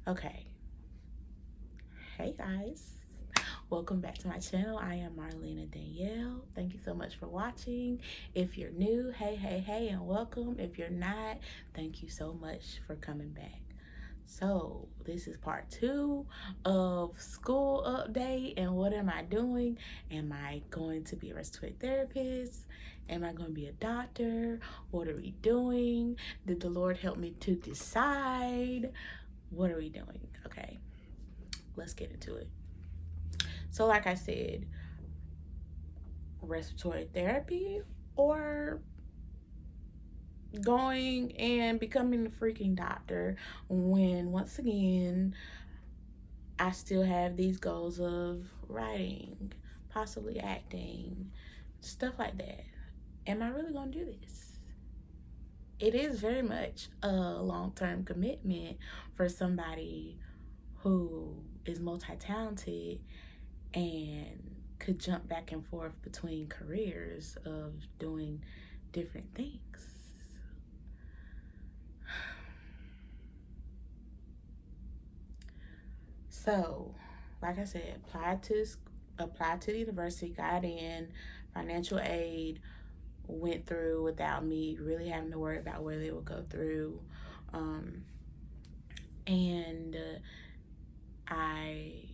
Okay. Hey guys. Welcome back to my channel. I am Marlena Danielle. Thank you so much for watching. If you're new, hey, and welcome. If you're not, thank you so much for coming back. So this is part 2 of school update. And what am I doing? Am I going to be a respiratory therapist? Am I going to be a doctor? What are we doing? Did the Lord help me to decide? What are we doing? Okay, let's get into it. So like I said, respiratory therapy or going and becoming a freaking doctor, when once again I still have these goals of writing, possibly acting, stuff like that. Am I really gonna do this? It is very much a long-term commitment for somebody who is multi-talented and could jump back and forth between careers of doing different things. So, like I said, applied to the university, got in, financial aid went through without me really having to worry about where they would go through. And I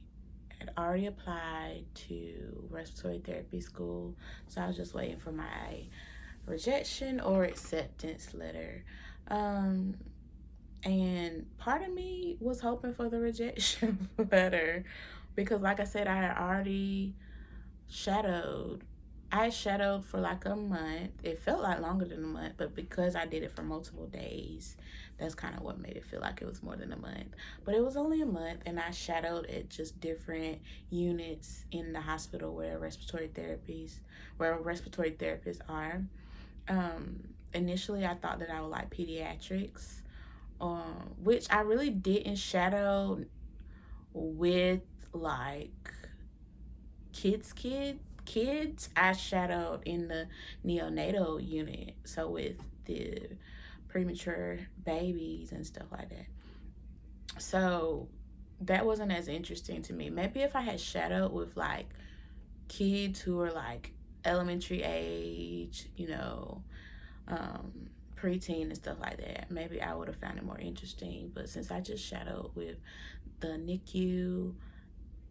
had already applied to respiratory therapy school, so I was just waiting for my rejection or acceptance letter. And part of me was hoping for the rejection letter because, like I said, I had already shadowed. I shadowed for like a month. It felt like longer than a month, but because I did it for multiple days, that's kind of what made it feel like it was more than a month. But it was only a month, and I shadowed at just different units in the hospital where respiratory therapists are. Initially, I thought that I would like pediatrics, which I really didn't shadow with like kids. I shadowed in the neonatal unit, so with the premature babies and stuff like that. So that wasn't as interesting to me. Maybe if I had shadowed with like kids who are like elementary age, preteen and stuff like that, maybe I would have found it more interesting. But since I just shadowed with the NICU,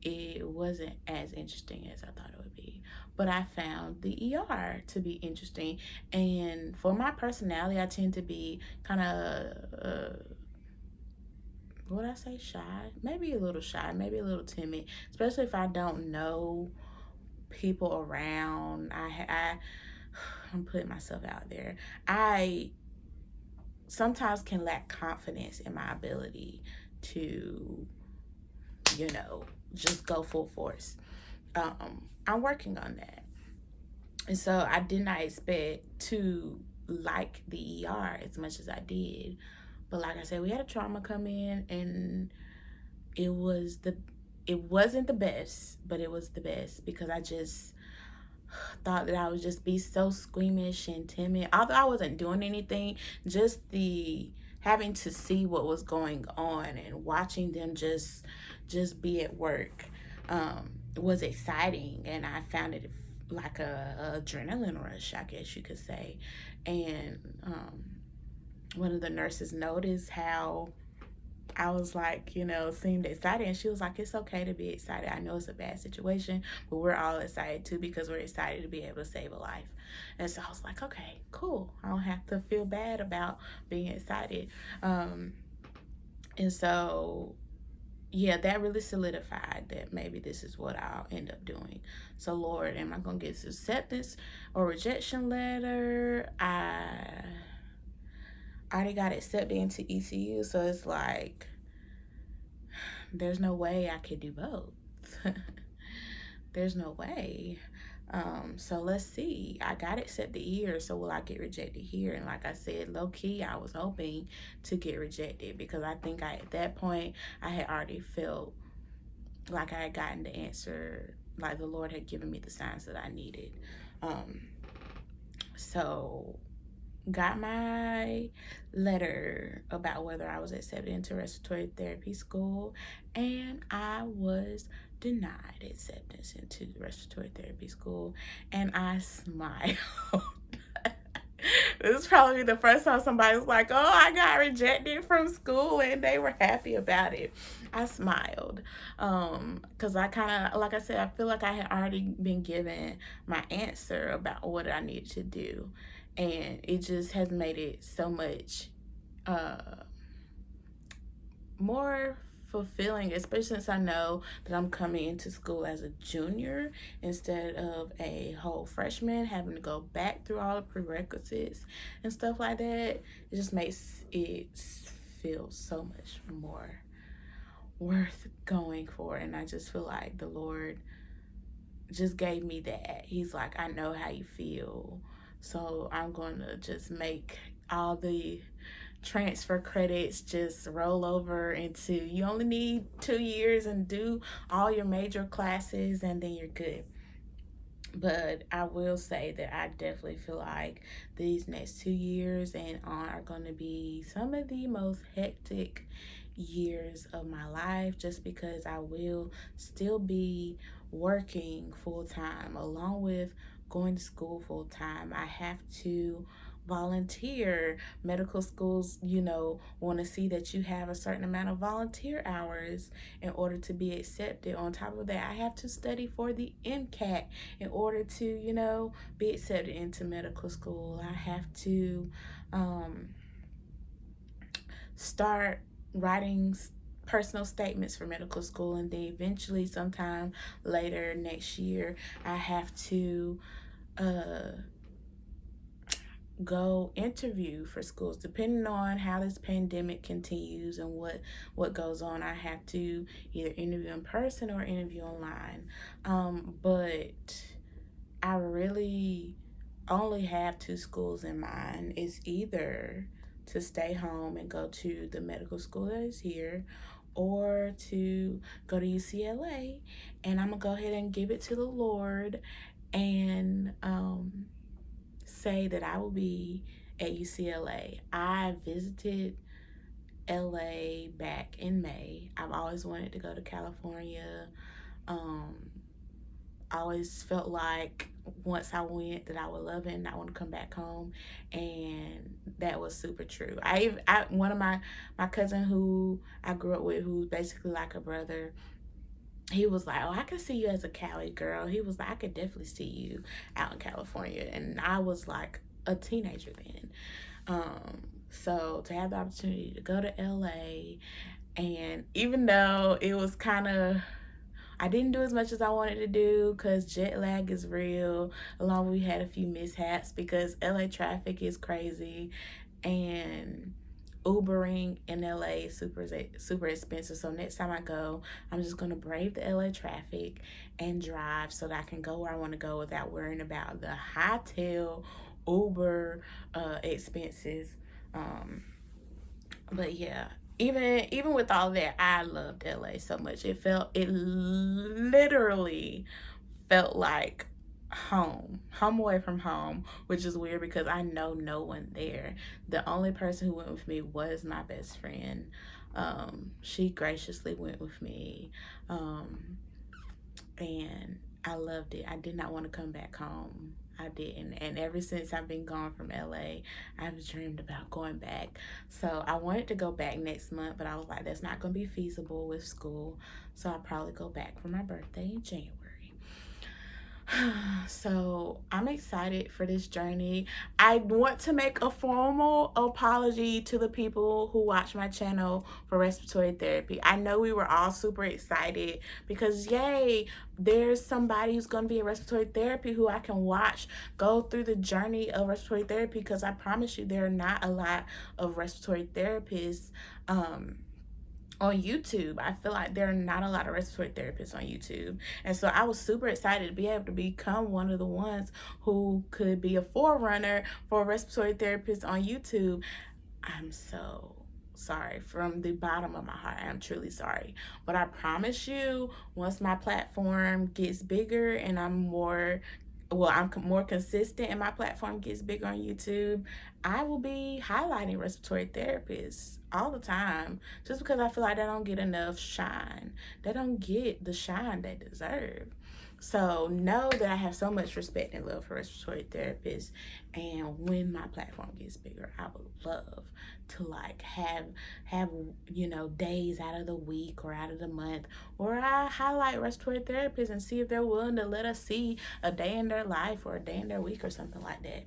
it wasn't as interesting as I thought it would be. But I found the ER to be interesting. And for my personality, I tend to be kind of, would I say shy? Maybe a little shy, maybe a little timid, especially if I don't know people around. I'm putting myself out there. I sometimes can lack confidence in my ability to, just go full force. I'm working on that. And so I did not expect to like the ER as much as I did. But like I said, we had a trauma come in, and it wasn't the best, but it was the best because I just thought that I would just be so squeamish and timid. Although I wasn't doing anything, just the having to see what was going on and watching them just be at work was exciting, and I found it like a adrenaline rush, I guess you could say. And one of the nurses noticed how I was like, seemed excited. And she was like, it's okay to be excited. I know it's a bad situation, but we're all excited too because we're excited to be able to save a life. And so I was like, okay, cool. I don't have to feel bad about being excited. And so, yeah, that really solidified that maybe this is what I'll end up doing. So, Lord, am I going to get this acceptance or rejection letter? I already got accepted into ECU, so it's like there's no way I could do both. There's no way. So let's see. I got accepted here, so will I get rejected here? And like I said, low key, I was hoping to get rejected because I think at that point I had already felt like I had gotten the answer, like the Lord had given me the signs that I needed. So got my letter about whether I was accepted into respiratory therapy school, and I was denied acceptance into respiratory therapy school, and I smiled. This is probably the first time somebody's like, "Oh, I got rejected from school," and they were happy about it. I smiled, because I kind of, like I said, I feel like I had already been given my answer about what I needed to do, and it just has made it so much uh, more fulfilling, especially since I know that I'm coming into school as a junior instead of a whole freshman, having to go back through all the prerequisites and stuff like that. It just makes it feel so much more worth going for. And I just feel like the Lord just gave me that. He's like, I know how you feel. So I'm going to just make all the transfer credits just roll over into, you only need 2 years and do all your major classes and then you're good. But I will say that I definitely feel like these next 2 years and on are going to be some of the most hectic years of my life, just because I will still be working full time along with going to school full time. I have to volunteer. Medical schools, want to see that you have a certain amount of volunteer hours in order to be accepted. On top of that, I have to study for the MCAT in order to, be accepted into medical school. I have to start writing personal statements for medical school, and then eventually sometime later next year I have to go interview for schools. Depending on how this pandemic continues and what goes on, I have to either interview in person or interview online. But I really only have two schools in mind. It's either to stay home and go to the medical school that is here, or to go to UCLA. And I'm going to go ahead and give it to the Lord and say that I will be at UCLA. I visited LA back in May. I've always wanted to go to California. I always felt like once I went that I would love it and I want to come back home, and that was super true. One of my cousin who I grew up with, who's basically like a brother, he was like, "Oh, I could see you as a Cali girl." He was like, "I could definitely see you out in California," and I was like a teenager then. So to have the opportunity to go to LA, and even though it was kind of, I didn't do as much as I wanted to do because jet lag is real. Along with, we had a few mishaps because LA traffic is crazy, and Ubering in LA is super expensive. So next time I go, I'm just gonna brave the LA traffic and drive so that I can go where I want to go without worrying about the hotel, Uber expenses. But yeah, even with all that, I loved LA so much. It literally felt like home away from home, which is weird because I know no one there. The only person who went with me was my best friend. She graciously went with me, and I loved it. I did not want to come back home. I didn't. And ever since I've been gone from LA, I've dreamed about going back. So I wanted to go back next month, but I was like, that's not going to be feasible with school. So I'll probably go back for my birthday in January. So I'm excited for this journey. I want to make a formal apology to the people who watch my channel for respiratory therapy. I know we were all super excited because yay, there's somebody who's going to be in respiratory therapy who I can watch go through the journey of respiratory therapy, because I promise you there are not a lot of respiratory therapists on YouTube. I feel like there are not a lot of respiratory therapists on YouTube. And so I was super excited to be able to become one of the ones who could be a forerunner for a respiratory therapist on YouTube. I'm so sorry from the bottom of my heart. I'm truly sorry. But I promise you, once my platform gets bigger and I'm more well, I'm more consistent and my platform gets bigger on YouTube, I will be highlighting respiratory therapists all the time just because I feel like they don't get enough shine. They don't get the shine they deserve. So know that I have so much respect and love for respiratory therapists, and when my platform gets bigger, I would love to like have days out of the week or out of the month where I highlight respiratory therapists and see if they're willing to let us see a day in their life or a day in their week or something like that.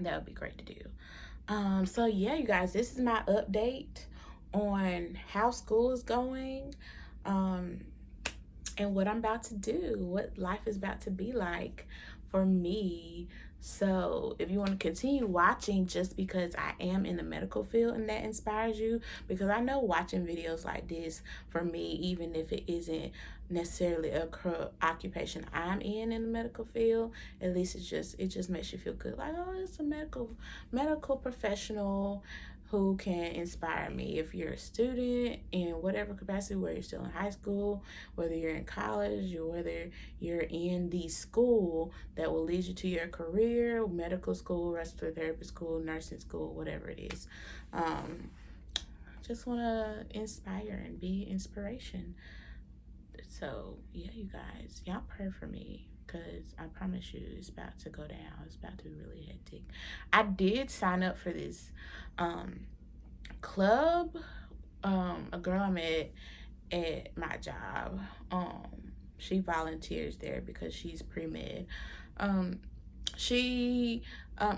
That would be great to do. So yeah, you guys, this is my update on how school is going, um, and what I'm about to do, what life is about to be like for me. So if you want to continue watching just because I am in the medical field and that inspires you, because I know watching videos like this for me, even if it isn't necessarily a occupation I'm in the medical field, at least it just makes you feel good, like, oh, it's a medical professional who can inspire me. If you're a student in whatever capacity, whether you're still in high school, whether you're in college, or whether you're in the school that will lead you to your career, medical school, respiratory therapy school, nursing school, whatever it is. Just want to inspire and be inspiration. So yeah, you guys, y'all pray for me, because I promise you it's about to go down. It's about to be really hectic. I did sign up for this club. A girl I met at my job, she volunteers there because she's pre-med. Um, she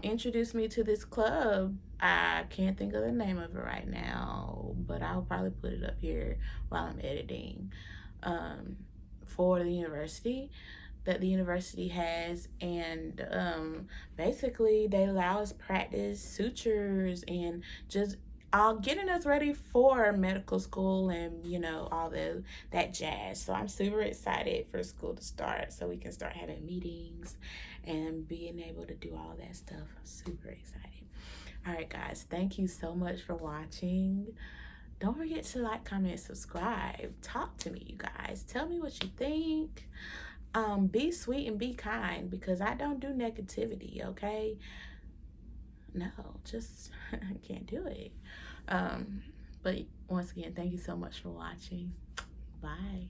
introduced me to this club. I can't think of the name of it right now, but I'll probably put it up here while I'm editing, um, for the university, that the university has. And basically they allow us practice sutures and just getting us ready for medical school and all that jazz. So I'm super excited for school to start so we can start having meetings and being able to do all that stuff. I'm super excited. All right, guys, thank you so much for watching. Don't forget to like, comment, subscribe. Talk to me, you guys. Tell me what you think. Be sweet and be kind, because I don't do negativity, okay? No, just can't do it. But once again, thank you so much for watching. Bye.